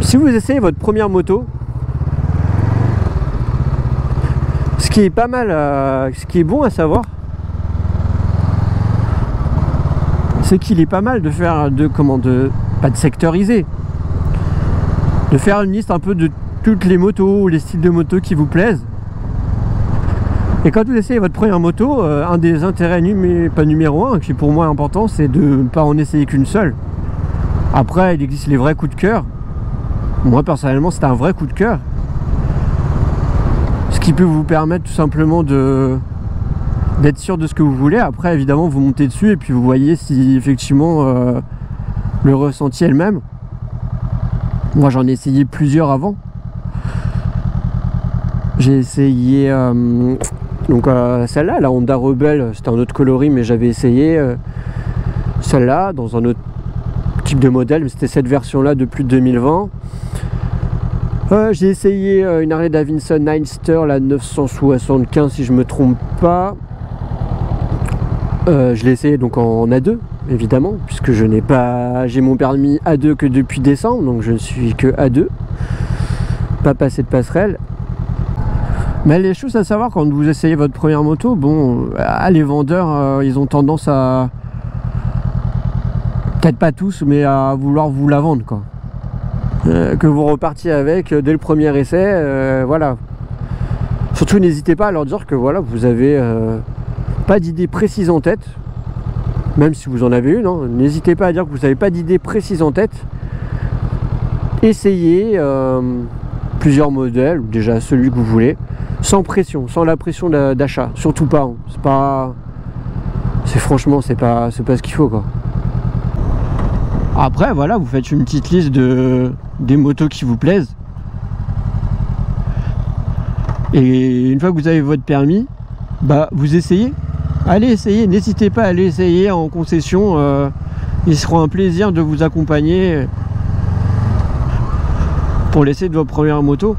Si vous essayez votre première moto, ce qui est pas mal, ce qui est bon à savoir, c'est qu'il est pas mal de faire pas de sectoriser, de faire une liste un peu de toutes les motos ou les styles de motos qui vous plaisent. Et quand vous essayez votre première moto, un des intérêts pas numéro un, qui pour moi est important, c'est de ne pas en essayer qu'une seule. Après, il existe les vrais coups de cœur. Moi personnellement, c'était un vrai coup de cœur, ce qui peut vous permettre tout simplement d'être sûr de ce que vous voulez. Après, évidemment, vous montez dessus et puis vous voyez si effectivement le ressenti est le même. Moi, j'en ai essayé plusieurs avant. J'ai essayé celle-là, la Honda Rebel, c'était un autre coloris, mais j'avais essayé celle-là dans un autre type de modèle, mais c'était cette version-là depuis 2020. J'ai essayé une Harley Davidson Ninester, la 975 si je me trompe pas. Je l'ai essayé donc en A2 évidemment, puisque j'ai mon permis A2 que depuis décembre, donc je ne suis que A2, pas passé de passerelle. Mais les choses à savoir quand vous essayez votre première moto, bon, les vendeurs ils ont tendance à, peut-être pas tous, mais à vouloir vous la vendre quoi. Que vous repartiez avec dès le premier essai, voilà. Surtout n'hésitez pas à leur dire que voilà, vous avez pas d'idée précise en tête, même si vous en avez une, hein, n'hésitez pas à dire que vous n'avez pas d'idée précise en tête. Essayez plusieurs modèles, ou déjà celui que vous voulez, sans pression, sans la pression d'achat, surtout pas, hein. Franchement, c'est pas ce qu'il faut quoi. Après voilà, vous faites une petite liste des motos qui vous plaisent, et une fois que vous avez votre permis, bah vous essayez, allez essayer, n'hésitez pas à aller essayer en concession, ils seront un plaisir de vous accompagner pour l'essai de votre première moto.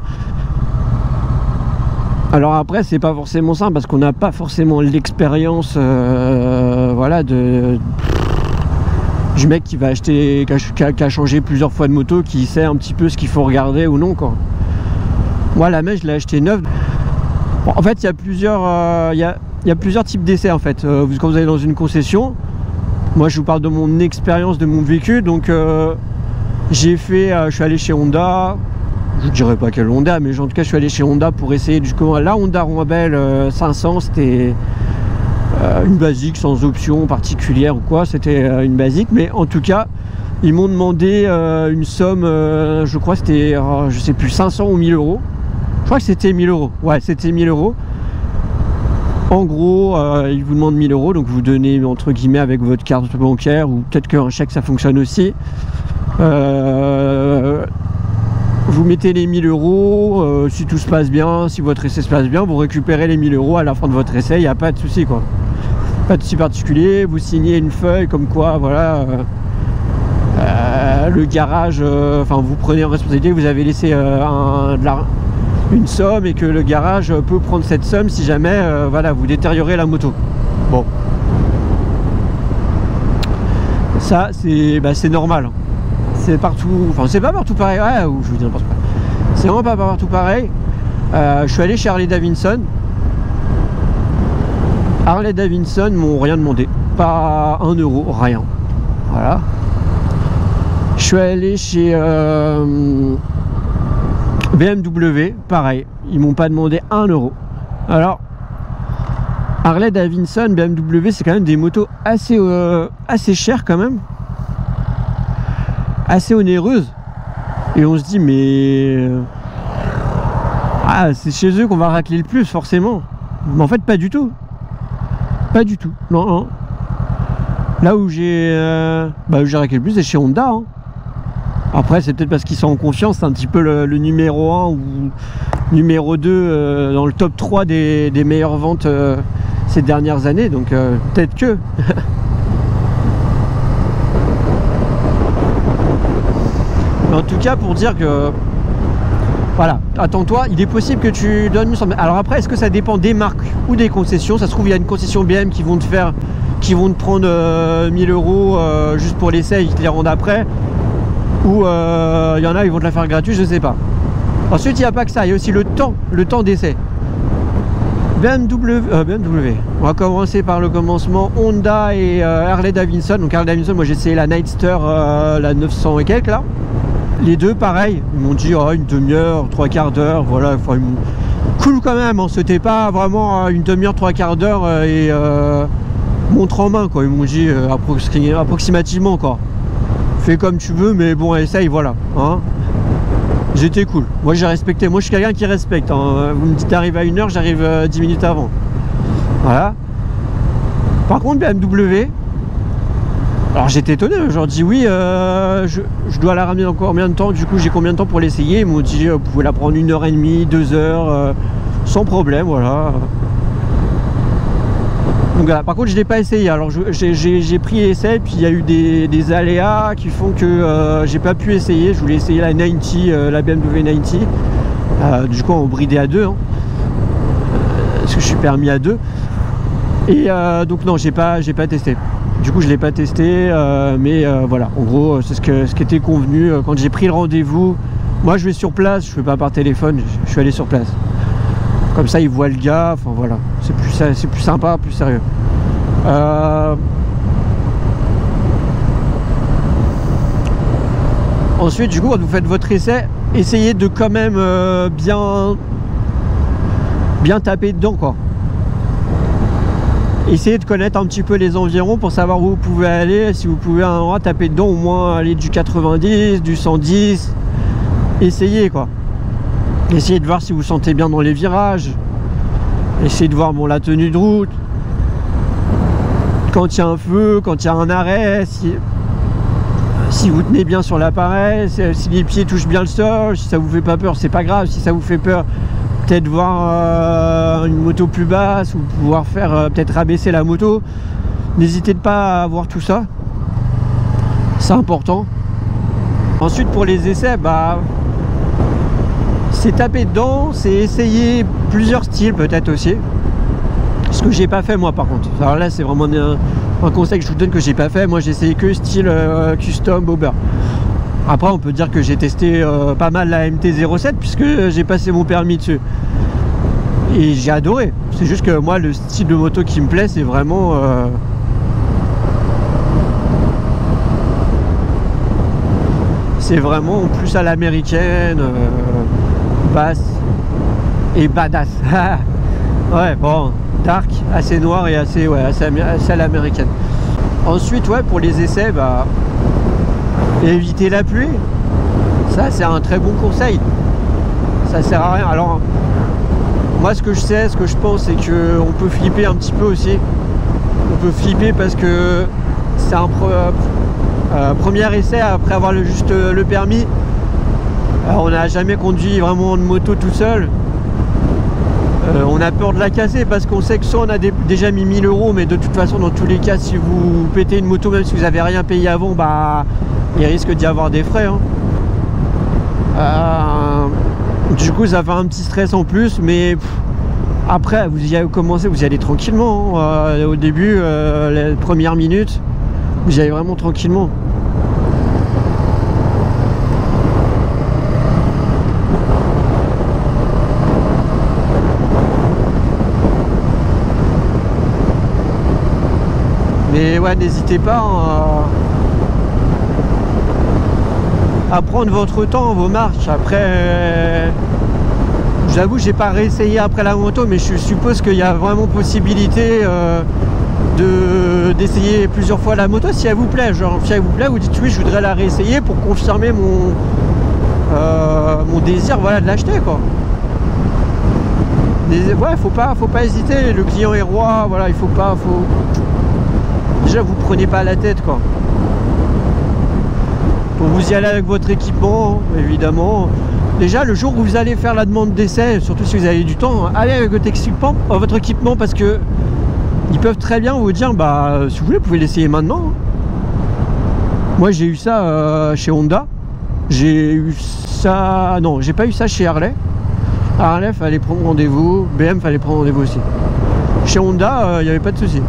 Alors après, c'est pas forcément simple parce qu'on n'a pas forcément l'expérience voilà, du mec qui va acheter, qui a changé plusieurs fois de moto, qui sait un petit peu ce qu'il faut regarder ou non quoi. Moi la mèche je l'ai acheté neuve. Bon, en fait il y a plusieurs types d'essais en fait. Quand vous allez dans une concession, moi je vous parle de mon expérience, de mon vécu, donc je suis allé chez Honda. Je ne dirais pas quelle Honda, mais en tout cas je suis allé chez Honda pour essayer la Honda Rebel 500. C'était une basique sans option particulière ou quoi, c'était une basique, mais en tout cas ils m'ont demandé une somme, je crois c'était je sais plus, 500 ou 1000 euros. Je crois que c'était 1000 euros, ouais c'était 1000 euros. En gros ils vous demandent 1000 euros, donc vous donnez entre guillemets avec votre carte bancaire, ou peut-être qu'un chèque ça fonctionne aussi. Vous mettez les 1000 euros, si tout se passe bien, si votre essai se passe bien, vous récupérez les 1000 euros à la fin de votre essai, il n'y a pas de souci quoi. Pas de souci particulier, vous signez une feuille comme quoi, voilà, le garage, enfin vous prenez en responsabilité, vous avez laissé une somme et que le garage peut prendre cette somme si jamais, voilà, vous détériorez la moto. Bon. Ça, c'est normal. C'est partout, enfin c'est pas partout pareil, ouais, je vous dis n'importe quoi. C'est vraiment pas partout pareil. Je suis allé chez Harley Davidson. Harley Davidson m'ont rien demandé, pas 1 euro, rien. Voilà. Je suis allé chez BMW, pareil, ils m'ont pas demandé 1 euro. Alors Harley Davidson, BMW, c'est quand même des motos assez chères quand même, assez onéreuse, et on se dit mais c'est chez eux qu'on va racler le plus forcément, mais en fait pas du tout, non. Là où j'ai raclé le plus, c'est chez Honda, hein. Après c'est peut-être parce qu'ils sont en confiance, c'est un petit peu le numéro 1 ou numéro 2 dans le top 3 des meilleures ventes ces dernières années, donc peut-être que en tout cas pour dire que voilà, attends-toi, il est possible que tu donnes une somme. Alors après, est-ce que ça dépend des marques ou des concessions? Ça se trouve il y a une concession BM qui vont te prendre 1000 euros juste pour l'essai, ils te les rendent après. ou il y en a ils vont te la faire gratuite, je sais pas. Ensuite il n'y a pas que ça, il y a aussi le temps d'essai. BMW, on va commencer par le commencement. Honda et Harley Davidson. Donc Harley Davidson, moi j'ai essayé la Nightster, la 900 et quelques là. Les deux pareil, ils m'ont dit oh, une demi-heure, 3/4 d'heure, voilà, enfin, cool quand même, hein. C'était pas vraiment une demi-heure, 3/4 d'heure et montre en main quoi, ils m'ont dit approximativement quoi. Fais comme tu veux mais bon essaye, voilà, hein. J'étais cool, moi j'ai respecté, moi je suis quelqu'un qui respecte, hein. Vous me dites d'arriver à 1h, j'arrive 10 minutes avant, voilà. Par contre BMW, alors j'étais étonné, je leur dis oui, je dois la ramener dans combien de temps, du coup j'ai combien de temps pour l'essayer, ils m'ont dit vous pouvez la prendre 1h30, 2h, sans problème, voilà. Donc voilà, par contre je ne l'ai pas essayé, alors j'ai pris essai, puis il y a eu des aléas qui font que j'ai pas pu essayer, je voulais essayer la 90, la BMW 90, du coup en bridé à 2, hein, parce que je suis permis à 2, et donc non j'ai pas testé. Du coup je l'ai pas testé, mais voilà, en gros c'est ce qui était convenu quand j'ai pris le rendez-vous. Moi je vais sur place, je fais pas par téléphone, je suis allé sur place. Comme ça ils voient le gars, enfin voilà, c'est plus sympa, plus sérieux. Ensuite du coup quand vous faites votre essai, essayez de quand même bien taper dedans quoi. Essayez de connaître un petit peu les environs pour savoir où vous pouvez aller. Si vous pouvez à un endroit taper dedans, au moins aller du 90, du 110. Essayez quoi. Essayez de voir si vous sentez bien dans les virages. Essayez de voir bon, la tenue de route. Quand il y a un feu, quand il y a un arrêt, si vous tenez bien sur l'appareil, si les pieds touchent bien le sol, si ça vous fait pas peur, c'est pas grave. Si ça vous fait peur, peut-être voir une moto plus basse ou pouvoir faire peut-être rabaisser la moto. N'hésitez pas à voir tout ça, c'est important. Ensuite pour les essais, c'est taper dedans, c'est essayer plusieurs styles peut-être aussi, ce que j'ai pas fait moi par contre. Alors là c'est vraiment un conseil que je vous donne que j'ai pas fait. Moi j'ai essayé que style custom bobber. Après on peut dire que j'ai testé pas mal la MT-07 puisque j'ai passé mon permis dessus et j'ai adoré. C'est juste que moi le style de moto qui me plaît c'est vraiment plus à l'américaine, basse et badass. Ouais bon, dark, assez noir et assez à l'américaine. Ensuite ouais pour les essais éviter la pluie, ça c'est un très bon conseil, ça sert à rien. Alors moi ce que je pense c'est que on peut flipper un petit peu aussi, on peut flipper parce que c'est un premier essai après avoir juste le permis. Alors, on n'a jamais conduit vraiment de moto tout seul, on a peur de la casser parce qu'on sait que soit on a déjà mis 1000 €, mais de toute façon dans tous les cas si vous pétez une moto même si vous n'avez rien payé avant, il risque d'y avoir des frais, hein. Du coup ça fait un petit stress en plus, mais après vous y commencez, vous y allez tranquillement, hein. Au début les premières minutes vous y allez vraiment tranquillement. Mais ouais, n'hésitez pas à prendre votre temps, vos marches. Après, j'avoue, j'ai pas réessayé après la moto, mais je suppose qu'il y a vraiment possibilité d'essayer plusieurs fois la moto si elle vous plaît. Genre, si elle vous plaît, vous dites oui, je voudrais la réessayer pour confirmer mon désir, voilà, de l'acheter quoi. Ouais, faut pas hésiter. Le client est roi, voilà, il faut pas. Déjà vous prenez pas la tête quoi. Pour vous y aller avec votre équipement, évidemment. Déjà le jour où vous allez faire la demande d'essai, surtout si vous avez du temps, allez avec votre équipement parce que ils peuvent très bien vous dire si vous voulez vous pouvez l'essayer maintenant. Moi j'ai eu ça chez Honda. J'ai eu ça. Non, j'ai pas eu ça chez Harley. Harley fallait prendre rendez-vous, BM fallait prendre rendez-vous aussi. Chez Honda, il n'y avait pas de souci.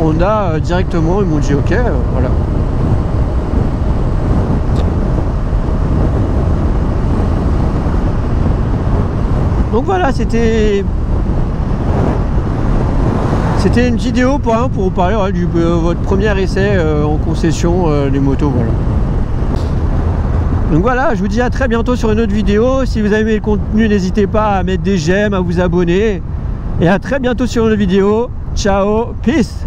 Honda directement ils m'ont dit ok, voilà. Donc voilà, c'était une vidéo pour vous parler de votre premier essai en concession des motos. Voilà. Donc voilà, je vous dis à très bientôt sur une autre vidéo. Si vous avez aimé le contenu, n'hésitez pas à mettre des j'aime, à vous abonner. Et à très bientôt sur une autre vidéo. Ciao, peace.